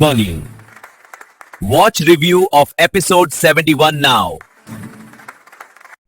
Burning. Watch review of episode 71 now.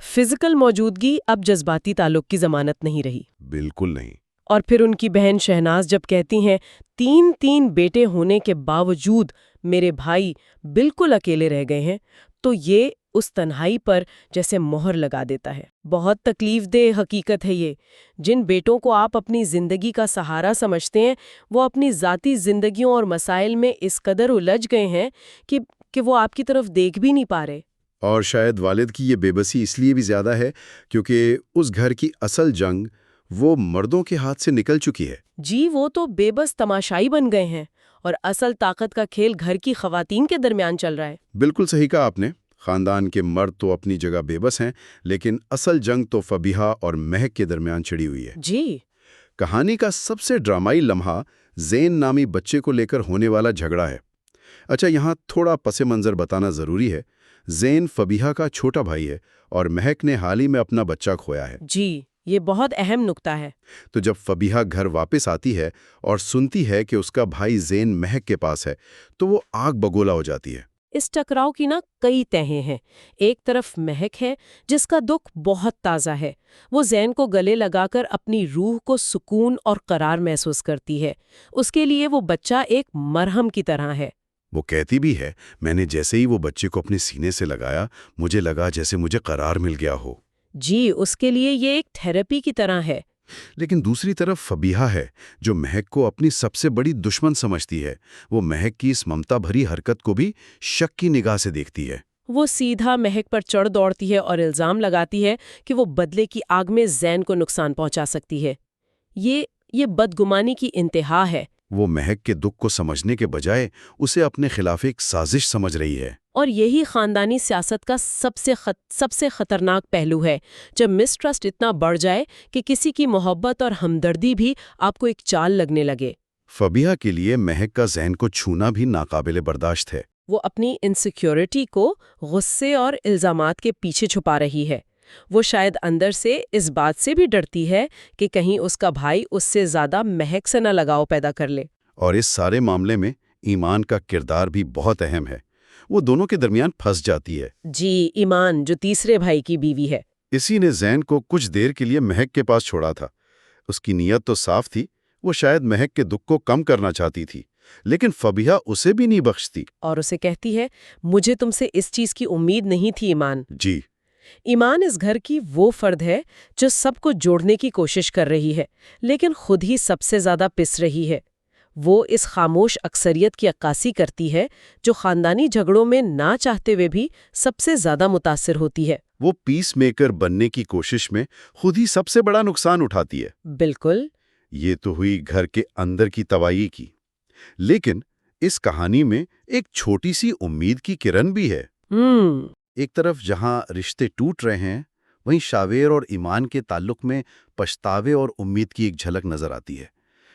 Physical موجودگی اب جذباتی تعلق کی ضمانت نہیں رہی۔ بالکل نہیں۔ اور پھر ان کی بہن شہناز جب کہتی ہیں 3 بیٹے ہونے کے باوجود میرے بھائی بالکل اکیلے رہ گئے ہیں، تو یہ اس تنہائی پر جیسے مہر لگا دیتا ہے۔ بہت تکلیف دہ حقیقت ہے یہ۔ جن بیٹوں کو آپ اپنی زندگی کا سہارا سمجھتے ہیں وہ اپنی ذاتی زندگیوں اور مسائل میں اس قدر الجھ گئے ہیں کہ وہ آپ کی طرف دیکھ بھی نہیں پا رہے۔ اور شاید والد کی یہ بے بسی اس لیے بھی زیادہ ہے کیونکہ اس گھر کی اصل جنگ وہ مردوں کے ہاتھ سے نکل چکی ہے۔ جی، وہ تو بے بس تماشائی بن گئے ہیں اور اصل طاقت کا کھیل گھر کی خواتین کے درمیان چل رہا ہے۔ بالکل صحیح کہا آپ نے۔ خاندان کے مرد تو اپنی جگہ بے بس ہیں، لیکن اصل جنگ تو فبیہا اور مہک کے درمیان چھڑی ہوئی ہے۔ جی، کہانی کا سب سے ڈرامائی لمحہ زین نامی بچے کو لے کر ہونے والا جھگڑا ہے۔ اچھا، یہاں تھوڑا پس منظر بتانا ضروری ہے۔ زین فبیہا کا چھوٹا بھائی ہے اور مہک نے حال ہی میں اپنا بچہ کھویا ہے۔ جی، یہ بہت اہم نکتہ ہے۔ تو جب فبیہا گھر واپس آتی ہے اور سنتی ہے کہ اس کا بھائی زین مہک کے پاس ہے تو وہ آگ بگولا ہو جاتی ہے۔ اس ٹکراؤ کی کئی تہیں ہیں۔ ایک طرف مہک ہے جس کا دکھ بہت تازہ ہے۔ وہ زین کو گلے لگا کر اپنی روح کو سکون اور قرار محسوس کرتی ہے۔ اس کے لیے وہ بچہ ایک مرہم کی طرح ہے۔ وہ کہتی بھی ہے، میں نے جیسے ہی وہ بچے کو اپنے سینے سے لگایا مجھے لگا جیسے مجھے قرار مل گیا ہو۔ جی، اس کے لیے یہ ایک تھراپی کی طرح ہے۔ لیکن دوسری طرف فبیہا ہے جو مہک کو اپنی سب سے بڑی دشمن سمجھتی ہے۔ وہ مہک کی اس ممتا بھری حرکت کو بھی شک کی نگاہ سے دیکھتی ہے۔ وہ سیدھا مہک پر چڑھ دوڑتی ہے اور الزام لگاتی ہے کہ وہ بدلے کی آگ میں زین کو نقصان پہنچا سکتی ہے۔ یہ بدگمانی کی انتہا ہے۔ وہ مہک کے دکھ کو سمجھنے کے بجائے اسے اپنے خلاف ایک سازش سمجھ رہی ہے۔ اور یہی خاندانی سیاست کا سب سے خطرناک پہلو ہے، جب مسٹرسٹ اتنا بڑھ جائے کہ کسی کی محبت اور ہمدردی بھی آپ کو ایک چال لگنے لگے۔ فبیہا کے لیے مہک کا زین کو چھونا بھی ناقابل برداشت ہے۔ وہ اپنی انسیکیورٹی کو غصے اور الزامات کے پیچھے چھپا رہی ہے۔ وہ شاید اندر سے اس بات سے بھی ڈرتی ہے کہ کہیں اس کا بھائی اس سے زیادہ مہک سے نہ لگاؤ پیدا کر لے۔ اور اس سارے معاملے میں ایمان کا کردار بھی بہت اہم ہے۔ وہ دونوں کے درمیان پھنس جاتی ہے۔ جی، ایمان جو تیسرے بھائی کی بیوی ہے۔ اسی نے زین کو کچھ دیر کے لیے مہک کے پاس چھوڑا تھا۔ اس کی نیت تو صاف تھی، وہ شاید مہک کے دکھ کو کم کرنا چاہتی تھی، لیکن فبیہا اسے بھی نہیں بخشتی۔ اور اسے کہتی ہے، مجھے تم سے اس چیز کی امید نہیں تھی ایمان۔ جی، ایمان اس گھر کی وہ فرد ہے جو سب کو جوڑنے کی کوشش کر رہی ہے، لیکن خود ہی سب سے زیادہ پس رہی ہے۔ وہ اس خاموش اکثریت کی عکاسی کرتی ہے جو خاندانی جھگڑوں میں نہ چاہتے ہوئے بھی سب سے زیادہ متاثر ہوتی ہے۔ وہ پیس میکر بننے کی کوشش میں خود ہی سب سے بڑا نقصان اٹھاتی ہے۔ بالکل۔ یہ تو ہوئی گھر کے اندر کی تباہی کی، لیکن اس کہانی میں ایک چھوٹی سی امید کی کرن بھی ہے۔ ایک طرف جہاں رشتے ٹوٹ رہے ہیں، وہیں شاویر اور ایمان کے تعلق میں پچھتاوے اور امید کی ایک جھلک نظر آتی ہے۔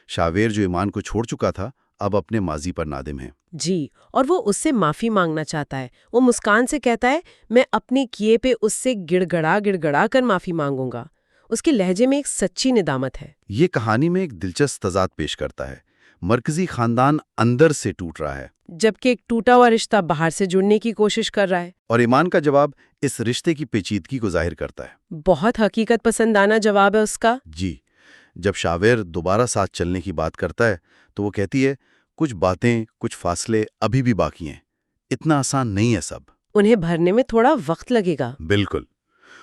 شاویر جو ایمان کو چھوڑ چکا تھا، اب اپنے ماضی پر نادم ہے۔ جی، اور وہ اس سے معافی مانگنا چاہتا ہے۔ وہ مسکان سے کہتا ہے، میں اپنے کیے پہ اس سے گڑ گڑا کر معافی مانگوں گا۔ اس کے لہجے میں ایک سچی ندامت ہے۔ یہ کہانی میں ایک دلچسپ تضاد پیش کرتا ہے۔ مرکزی خاندان اندر سے ٹوٹ رہا ہے، جبکہ ایک ٹوٹا ہوا رشتہ باہر سے جڑنے کی کوشش کر رہا ہے۔ اور ایمان کا جواب اس رشتے کی پیچیدگی کو ظاہر کرتا ہے۔ بہت حقیقت پسندانہ جواب ہے اس کا۔ جی، جب شاویر دوبارہ ساتھ چلنے کی بات کرتا ہے تو وہ کہتی ہے، کچھ باتیں، کچھ فاصلے ابھی بھی باقی ہیں، اتنا آسان نہیں ہے سب۔ انہیں بھرنے میں تھوڑا وقت لگے گا۔ بالکل۔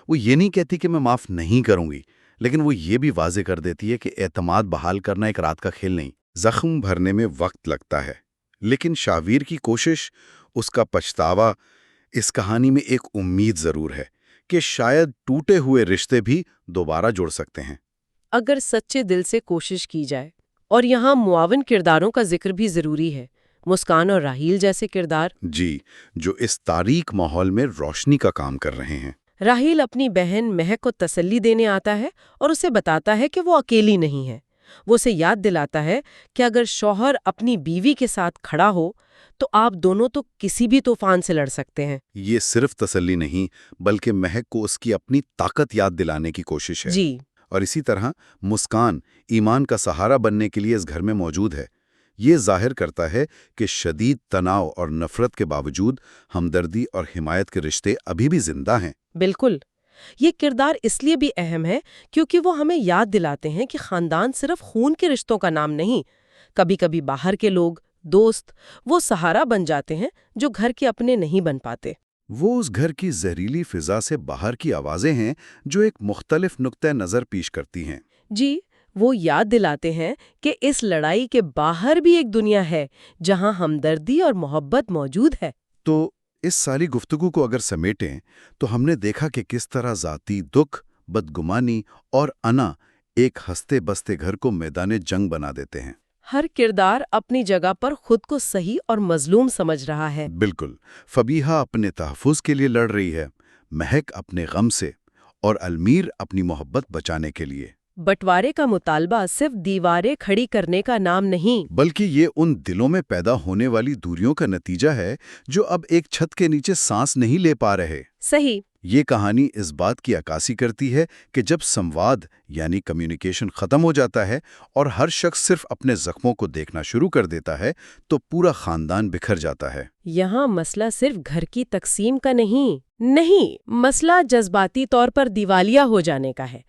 وہ یہ نہیں کہتی کہ میں معاف نہیں کروں گی، لیکن وہ یہ بھی واضح کر دیتی ہے کہ اعتماد بحال کرنا ایک رات کا کھیل نہیں۔ زخم بھرنے میں وقت لگتا ہے، لیکن شاویر کی کوشش، اس کا پچھتاوا، اس کہانی میں ایک امید ضرور ہے کہ شاید ٹوٹے ہوئے رشتے بھی دوبارہ جڑ سکتے ہیں اگر سچے دل سے کوشش کی جائے۔ اور یہاں معاون کرداروں کا ذکر بھی ضروری ہے۔ مسکان اور راحیل جیسے کردار۔ جی، جو اس تاریک ماحول میں روشنی کا کام کر رہے ہیں۔ راحیل اپنی بہن مہک کو تسلی دینے آتا ہے اور اسے بتاتا ہے کہ وہ اکیلی نہیں ہے۔ وہ اسے یاد دلاتا ہے کہ اگر شوہر اپنی بیوی کے ساتھ کھڑا ہو تو آپ دونوں تو کسی بھی طوفان سے لڑ سکتے ہیں۔ یہ صرف تسلی نہیں بلکہ مہک کو اس کی اپنی طاقت یاد دلانے کی کوشش ہے۔ جی، اور اسی طرح مسکان ایمان کا سہارا بننے کے لیے اس گھر میں موجود ہے۔ یہ ظاہر کرتا ہے کہ شدید تناؤ اور نفرت کے باوجود ہمدردی اور حمایت کے رشتے ابھی بھی زندہ ہیں۔ بالکل۔ یہ کردار اس لیے بھی اہم ہے کیونکہ وہ ہمیں یاد دلاتے ہیں کہ خاندان صرف خون کے رشتوں کا نام نہیں، کبھی کبھی باہر کے لوگ، دوست، وہ سہارا بن جاتے ہیں جو گھر کے اپنے نہیں بن پاتے۔ وہ اس گھر کی زہریلی فضا سے باہر کی آوازیں ہیں جو ایک مختلف نقطہ نظر پیش کرتی ہیں۔ جی، وہ یاد دلاتے ہیں کہ اس لڑائی کے باہر بھی ایک دنیا ہے جہاں ہمدردی اور محبت موجود ہے۔ تو اس ساری گفتگو کو اگر سمیٹیں تو ہم نے دیکھا کہ کس طرح ذاتی دکھ، بدگمانی اور انا ایک ہنستے بستے گھر کو میدان جنگ بنا دیتے ہیں۔ ہر کردار اپنی جگہ پر خود کو صحیح اور مظلوم سمجھ رہا ہے۔ بالکل، فبیہا اپنے تحفظ کے لیے لڑ رہی ہے، مہک اپنے غم سے، اور المیر اپنی محبت بچانے کے لیے۔ بٹوارے کا مطالبہ صرف دیواریں کھڑی کرنے کا نام نہیں، بلکہ یہ ان دلوں میں پیدا ہونے والی دوریوں کا نتیجہ ہے جو اب ایک چھت کے نیچے سانس نہیں لے پا رہے۔ صحیح۔ یہ کہانی اس بات کی عکاسی کرتی ہے کہ جب سمواد یعنی کمیونیکیشن ختم ہو جاتا ہے اور ہر شخص صرف اپنے زخموں کو دیکھنا شروع کر دیتا ہے تو پورا خاندان بکھر جاتا ہے۔ یہاں مسئلہ صرف گھر کی تقسیم کا نہیں، مسئلہ جذباتی طور پر دیوالیہ ہو جانے کا ہے۔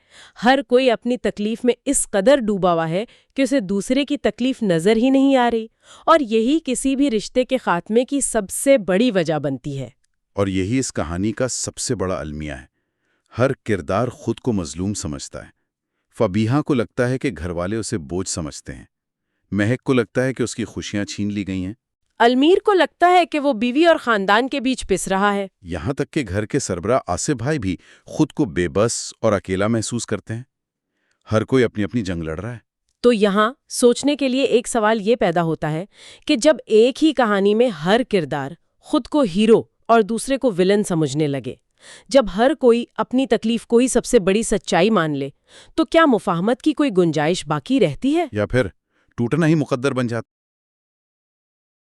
ہر کوئی اپنی تکلیف میں اس قدر ڈوبا ہوا ہے کہ اسے دوسرے کی تکلیف نظر ہی نہیں آ رہی، اور یہی کسی بھی رشتے کے خاتمے کی سب سے بڑی وجہ بنتی ہے۔ اور یہی اس کہانی کا سب سے بڑا المیہ ہے۔ ہر کردار خود کو مظلوم سمجھتا ہے۔ فبیہا کو لگتا ہے کہ گھر والے اسے بوجھ سمجھتے ہیں، مہک کو لگتا ہے کہ اس کی خوشیاں چھین لی گئی ہیں، المیر کو لگتا ہے کہ وہ بیوی اور خاندان کے بیچ پس رہا ہے۔ یہاں تک کہ گھر کے سربراہ آصف بھائی بھی خود کو بے بس اور اکیلا محسوس کرتے ہیں۔ ہر کوئی اپنی اپنی جنگ لڑ رہا ہے۔ تو یہاں سوچنے کے لیے ایک سوال یہ پیدا ہوتا ہے کہ جب ایک ہی کہانی میں ہر کردار خود کو ہیرو اور دوسرے کو ولن سمجھنے لگے، جب ہر کوئی اپنی تکلیف کو ہی سب سے بڑی سچائی مان لے، تو کیا مفاہمت کی کوئی گنجائش باقی رہتی ہے؟ یا پھر ٹوٹنا ہی مقدر بن جاتا